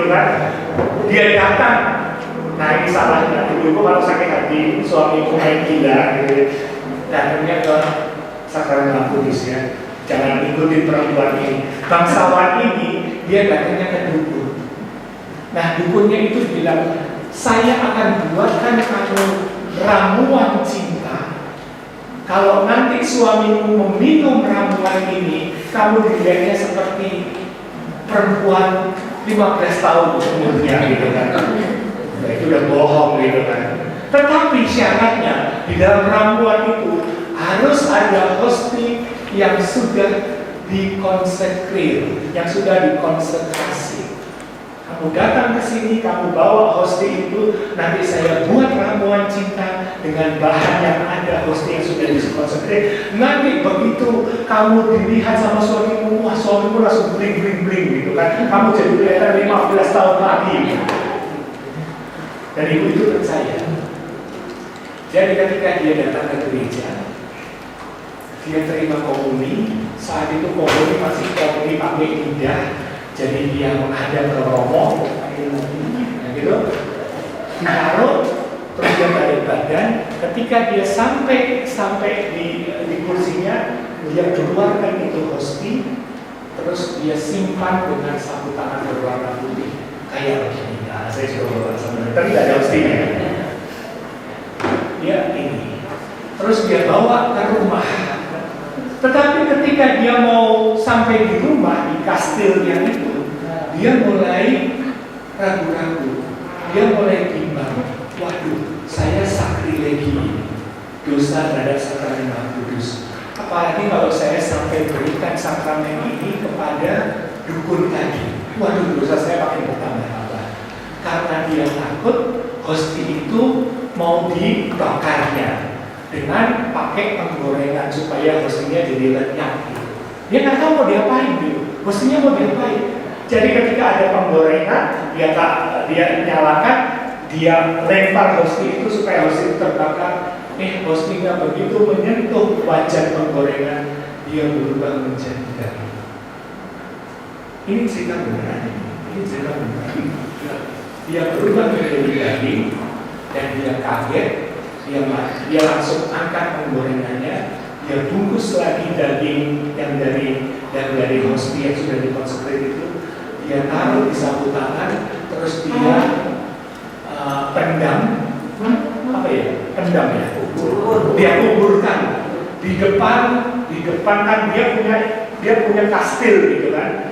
gitu kan. Dia datang. Nah ini salahnya, ibu kalau sakit hati, suamiku main gila gitu, datangnya ke sakramen kudus ya. Jangan ikutin perempuan ini. Bangsawan ini dia datangnya ke dukun. Nah dukunnya itu bilang, saya akan buatkan kamu ramuan cinta. Kalau nanti suamimu meminum ramuan ini, kamu dilihatnya seperti perempuan 15 tahun umurnya gitu kan. Nah, itu udah bohong gitu kan. Tetapi syaratnya di dalam ramuan itu harus ada hosti yang sudah dikonsekrir, yang sudah dikonsekrasi. Kamu datang ke sini, kamu bawa hosti itu, nanti saya buat ramuan cinta dengan bahan yang ada, hosti yang sudah dikonsekrir. Nanti begitu kamu dilihat sama suamimu, wah suamimu langsung bling gitu kan. Kamu jadi kelihatan 15 tahun lagi. Dan ibu itu percaya. Jadi ketika dia datang ke gereja, dia terima komuni. Saat itu komuni masih komuni pakai lidah, jadi dia menghadap ke romo, nah gitu, ditaruh, terus dia balik badan. Ketika dia sampai di kursinya, dia keluarkan itu hosti, terus dia simpan dengan sapu tangan berwarna putih, kayak begini. Nah, saya coba bawa sama, tapi tidak ada hostinya. Dia ini, terus dia bawa ke rumah. Tetapi ketika dia mau sampai di rumah, di kastilnya itu, dia mulai ragu-ragu, dia mulai bimbang. Waduh, saya sakrilegi, dosa terhadap sakramen Maha Kudus. Apalagi kalau saya sampai berikan sakramen ini kepada dukun tadi. Waduh, dosa saya makin bertambah-tambah. Karena dia takut hosti itu mau dibakarnya dengan pakai penggorengan supaya hostinya jadi lenyap gitu. Dia nggak tahu mau diapain gitu, hostinya mau diapain. Jadi ketika ada penggorengan, dia nyalakan, dia lempar hosti itu supaya hosti itu terbakar. Hostinya begitu menyentuh wajan penggorengan, dia berubah menjadi daging. Ini cerita beneran, ini cerita beneran. Dia berubah menjadi daging dan dia kaget. Dia langsung angkat penggorengannya, dia bungkus lagi daging yang dari hosti yang sudah dikonsekrir itu, dia taruh di sapu tangan, terus dia pendam, pendam ya, dia kuburkan di depan kan dia punya kastil gitu kan.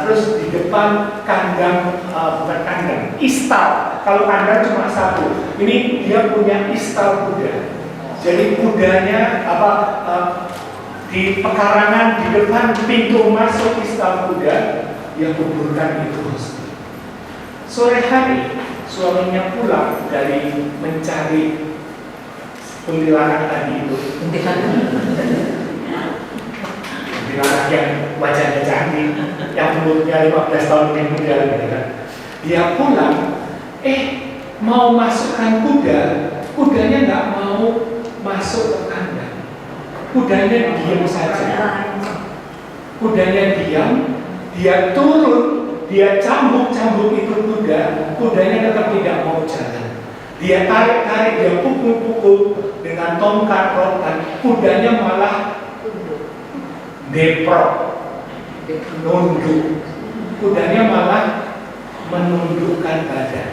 Terus di depan kandang, bukan kandang, istal. Kalau kandang cuma satu, ini dia punya istal kuda. Jadi kudanya di pekarangan di depan pintu masuk istal kuda, dia kuburkan itu. Sore hari suaminya pulang dari mencari kuntilanak tadi itu. Kuntilanak yang wajahnya cantik, yang umurnya 15 tahun lebih muda gitu kan. Dia pulang, mau masukkan kudanya nggak mau masuk ke kandang. Kudanya diam saja. Kudanya diam, dia turun, dia cambuk itu kudanya tetap tidak mau jalan. Dia tarik, dia pukul dengan tongkat rotan, kudanya malah deprok, nunduk. Kudanya malah menundukkan badan.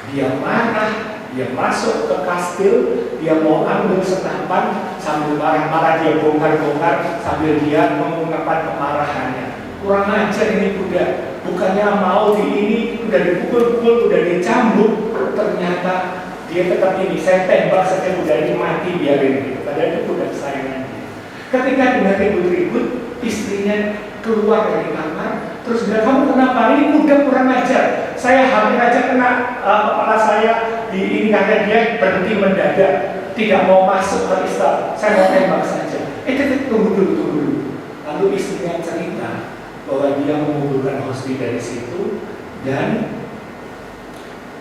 Dia marah, dia masuk ke kastil, dia mau ambil senapan, sambil marah-marah dia bongkar-bongkar, sambil dia mengungkapkan kemarahannya. Kurang ajar ini kuda, bukannya mau udah dipukul-pukul, udah dicambuk, ternyata dia tetap ini, saya tembak saja kuda ini mati biarin gitu. Padahal itu kuda kesayangan dia. Ketika dengar ribut-ribut, istrinya keluar dari kamar, terus bilang, kamu kenapa? Ini kuda kurang ajar. Saya hampir aja kena kepala saya di ini, karena dia berhenti mendadak, tidak mau masuk ke istal. Saya mau tembak saja. Tunggu dulu. Lalu istrinya cerita bahwa dia menguburkan hosti dari situ, dan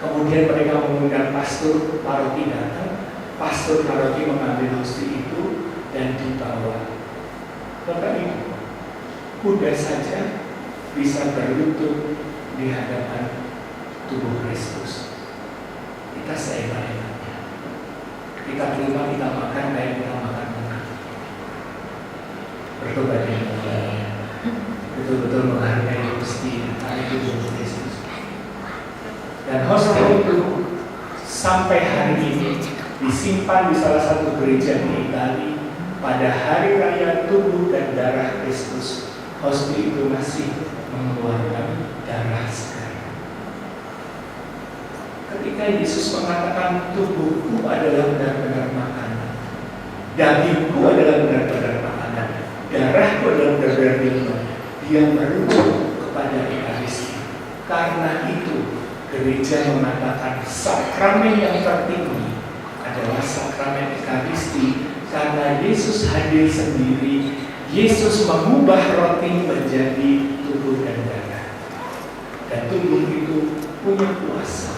kemudian mereka mengundang pastor paroki datang. Pastor paroki mengambil hosti itu dan dibawa. Bapak Ibu, kuda saja bisa berlutut di hadapan tubuh Kristus. Kita seenak-enaknya. Kita terima, kita makan kayak kita makan makanan. Bertobat yang mulai, betul-betul menghargai Gusti dari tubuh Kristus. Dan hostia itu sampai hari ini disimpan di salah satu gereja di Italia. Pada hari raya tubuh dan darah Kristus, hostia itu masih mengeluarkan darah segar. Ketika Yesus mengatakan tubuhku adalah benar-benar makanan, dagingku adalah benar-benar makanan, darahku adalah benar-benar minuman, dia merujuk kepada Ekaristi. Karena itu gereja mengatakan sakramen yang tertinggi adalah sakramen Ekaristi, karena Yesus hadir sendiri. Yesus mengubah roti menjadi tubuh dan darah, dan tubuh itu punya kuasa.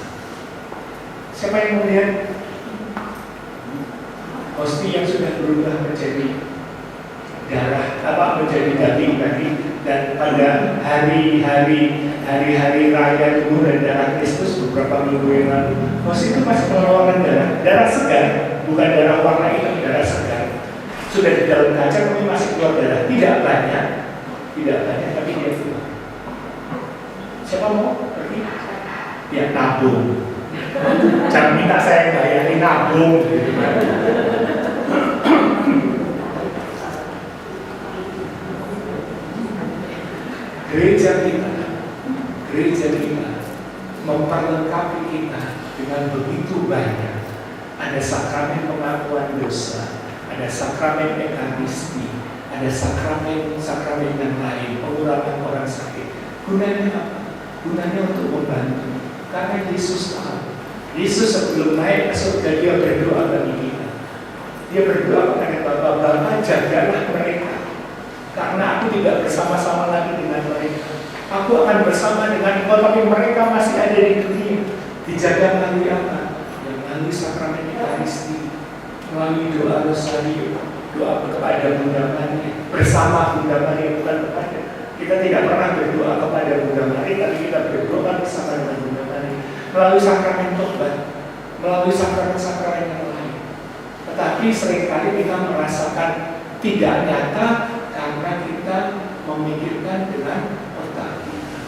Siapa yang melihat hostia yang sudah berubah menjadi darah, menjadi daging tadi, dan pada hari-hari raya tubuh dan darah Kristus beberapa minggu yang lalu, hostia itu masih mengeluarkan darah segar, bukan darah warna hitam, darah segar. Sudah di dalam kaca tapi masih keluar darah, tidak banyak, tapi dia keluar. Siapa mau pergi? Ya, nabung. Jangan minta saya bayarin, nabung. Gereja kita memperlengkapi kita dengan begitu banyak. Ada sakramen pengakuan dosa, ada sakramen Ekaristi, ada sakramen yang lain, pengurapan orang sakit. Gunanya apa? Gunanya untuk membantu. Karena Yesus tahu. Yesus sebelum naik ke surga dia berdoa bagi kita. Dia berdoa kepada Bapa, jagalah mereka. Karena aku tidak bersama-sama lagi dengan mereka. Aku akan bersama dengan engkau, tapi mereka masih ada di dunia. Dijaga melalui apa? Ya, melalui sakramen Ekaristi, melalui doa rosario, doa kepada Bunda Maria, bersama Bunda Maria, bukan kepada. Kita tidak pernah berdoa kepada Bunda Maria, tapi kita berdoa bersama dengan Bunda Maria, melalui sakramen tobat, melalui sakramen-sakramen yang lain. Tetapi seringkali kita merasakan tidak nyata karena kita memikirkan dengan otak kita.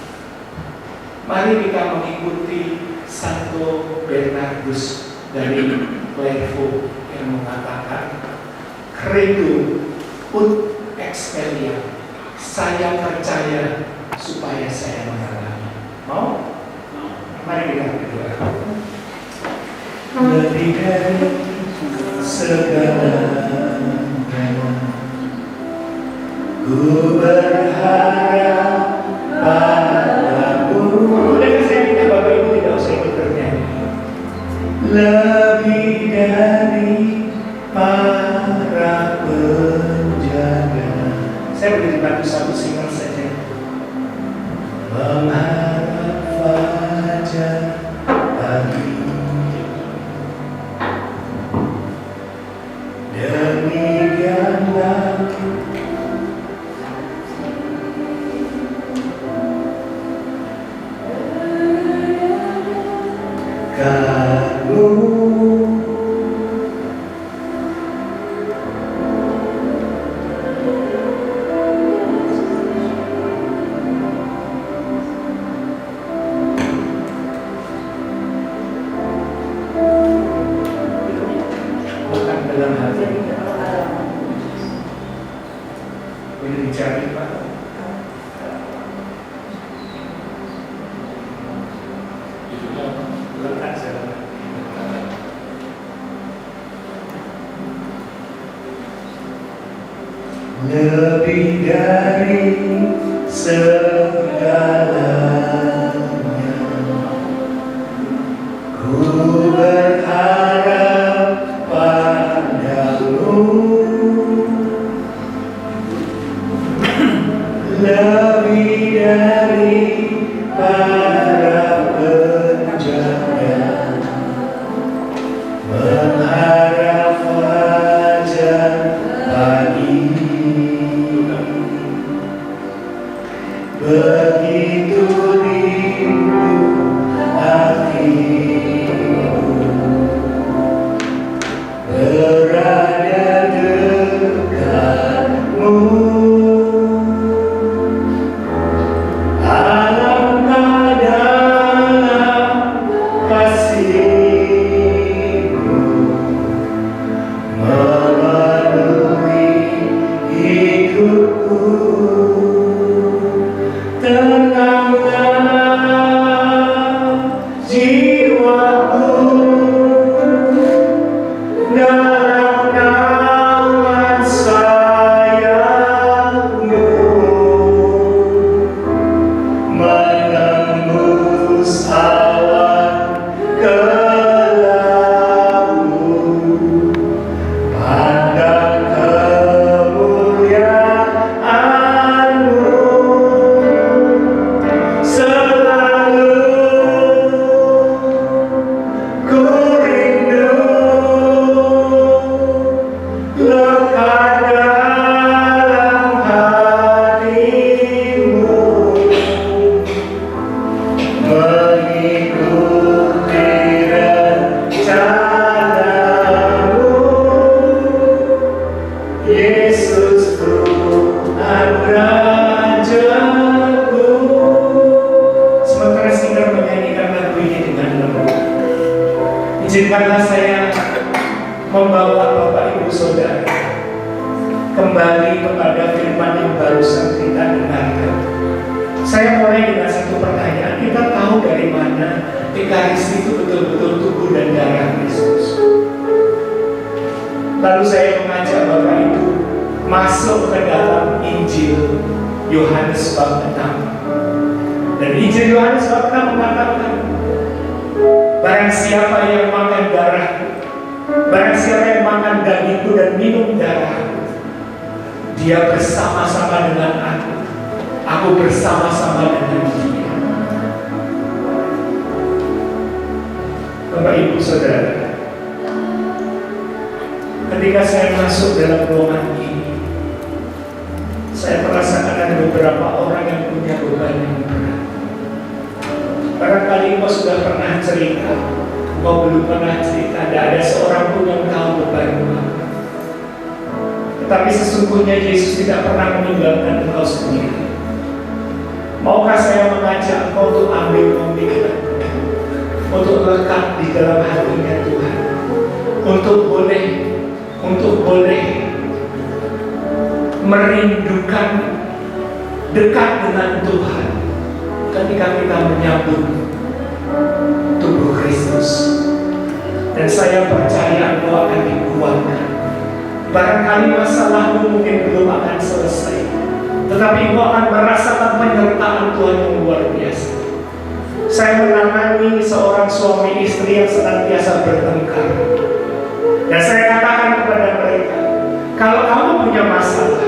Mari kita mengikuti Santo Bernardus dari Clairvaux yang mengatakan credo ut experiam, saya percaya supaya saya mengalami. Mau? Mari kita berdoa. Lebih dari segalanya, ku berharap padamu. Boleh saya minta Bapak Ibu tidak usah ikut bernyanyi. Lebih dari para penjaga. Saya boleh dibantu satu single saja. Mengharap fajar pagi, demikianlah kamu. Bukan dalam hati. Boleh dicari Pak. Lebih dari segalanya, ku berharap padamu. Lebih dari para penjaga, mengharap fajar pagi. Begitu Izinkanlah saya membawa Bapak Ibu Saudara kembali kepada firman yang barusan kita dengarkan. Saya mulai dengan satu pertanyaan. Kita tahu dari mana Ekaristi itu betul-betul tubuh dan darah Kristus. Lalu saya mengajak Bapak Ibu masuk ke dalam Injil Yohanes bab 6. Dan Injil Yohanes bab 6 mengatakan, barang siapa yang makan darahku, barang siapa yang makan dagingku dan minum darahku, dia bersama-sama dengan aku bersama-sama dengan dia. Bapak Ibu Saudara, ketika saya masuk dalam ruangan ini, saya merasakan ada beberapa orang yang punya beban yang berat. Barangkali kau sudah pernah cerita, kau belum pernah cerita, tidak ada seorang pun yang tahu bebanmu apa. Tetapi sesungguhnya Yesus tidak pernah meninggalkan engkau sendiri. Maukah saya mengajak engkau untuk ambil pemikiran, untuk lekat di dalam hatinya Tuhan, untuk boleh merindukan dekat dengan Tuhan ketika kita menyambut tubuh Kristus. Dan saya percaya engkau akan dikuatkan. Barangkali masalahmu mungkin belum akan selesai, tetapi engkau akan merasakan penyertaan Tuhan yang luar biasa. Saya menangani seorang suami istri yang senantiasa bertengkar. Dan saya katakan kepada mereka, kalau kamu punya masalah,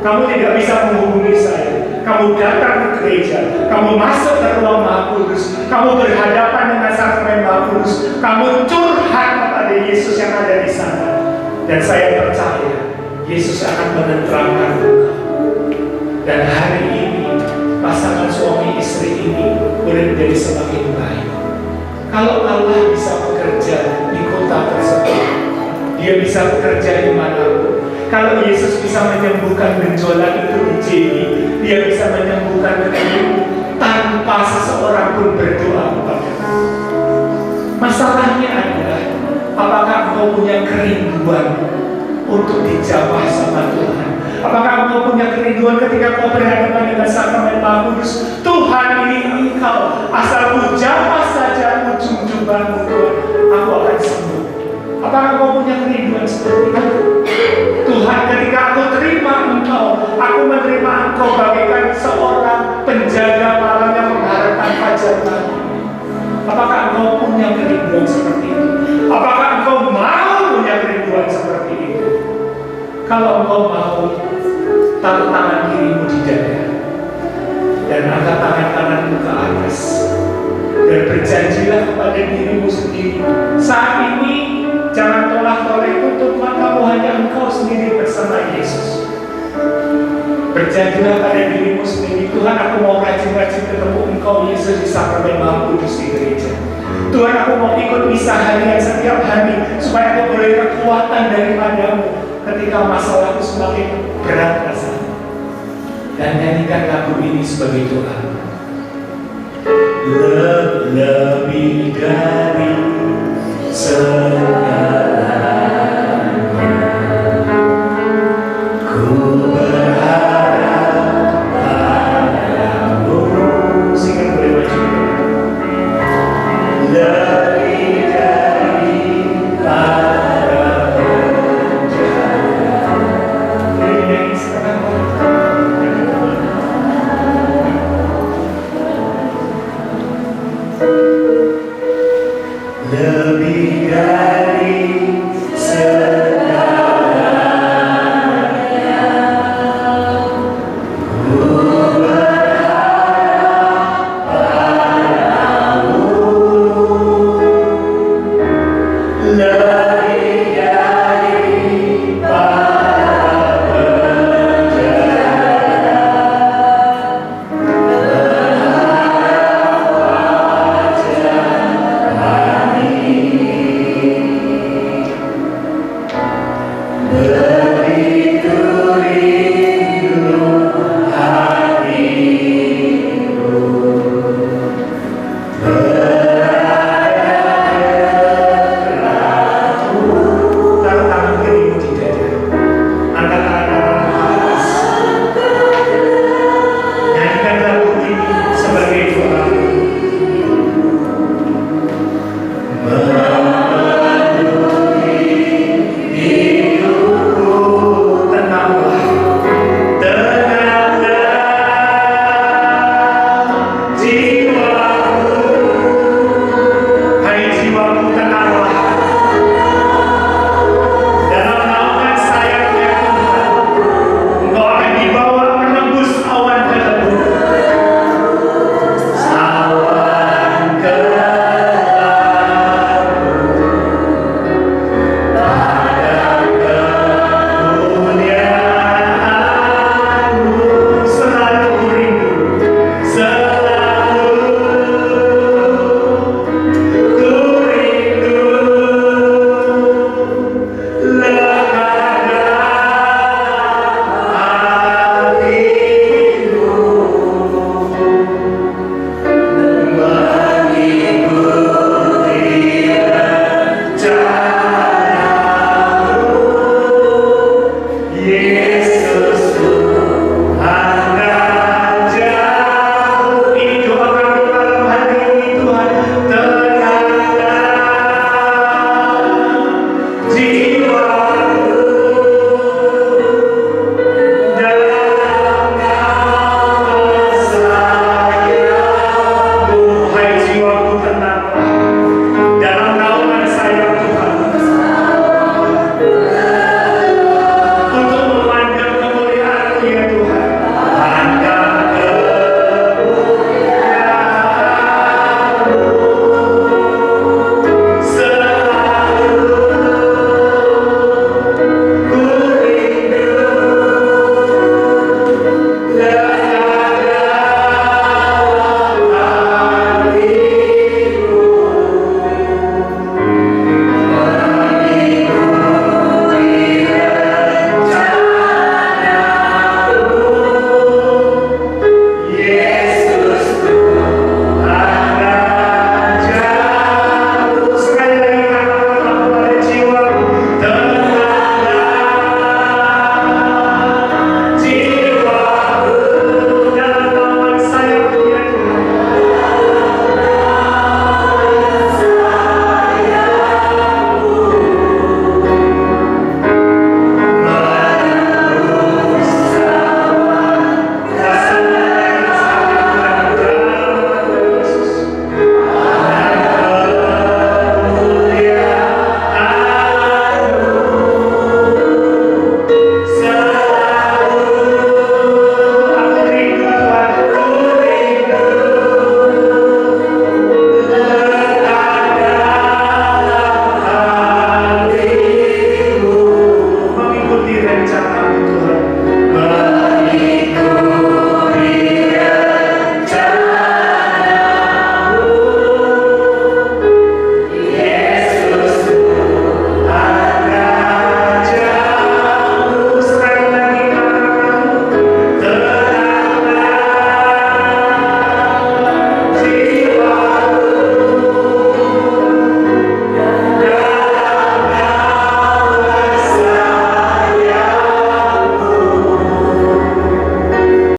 kamu tidak bisa menghubungi saya. Kamu datang ke gereja, kamu masuk ke ruang Maha Kudus, kamu berhadapan dengan sakramen Maha Kudus, kamu curhat kepada Yesus yang ada di sana. Dan saya percaya Yesus akan menenteramkan engkau. Dan hari ini pasangan suami istri ini boleh menjadi semakin baik. Kalau Allah bisa bekerja di kota tersebut, dia bisa bekerja di manapun. Kalau Yesus bisa menyembuhkan gejolak itu di JI, dia bisa menyembuhkan itu tanpa seseorang pun berdoa kepada-Nya. Masalahnya adalah, apakah engkau punya kerinduan untuk dijamah sama Tuhan? Apakah engkau punya kerinduan ketika kau berhadapan dengan sakramen Maha Kudus? Tuhan, ini engkau, asal ku jamah saja ujung jubahmu Tuhan, aku akan sembuh. Apakah engkau punya kerinduan seperti itu? Tuhan, ketika aku terima engkau, aku menerima engkau bagaikan seorang penjaga malam yang mengharapkan fajar pagi. Apakah engkau punya kerinduan seperti itu? Apakah engkau mau punya kerinduan seperti itu? Kalau engkau mau, taruh tangan kirimu di dada dan angkat tangan kananmu ke atas dan berjanjilah kepada dirimu sendiri, saat ini jangan tolak-tolak tutup matamu, hanya engkau sendiri bersama Yesus. Berjanjilah pada dirimu sendiri, Tuhan, aku mau rajin-rajin ketemu engkau Yesus di sakramen Maha Kudus di gereja. Tuhan, aku mau ikut misa harian setiap hari supaya aku boleh kekuatan daripadamu ketika masalahku semakin berat rasanya. Dan nyanyikan lagu ini sebagai doa. Lebih dari segalanya, ku berharap padamu. Singkat boleh maju. Lebih dari para penjaga. Ini setengah. Lebih dari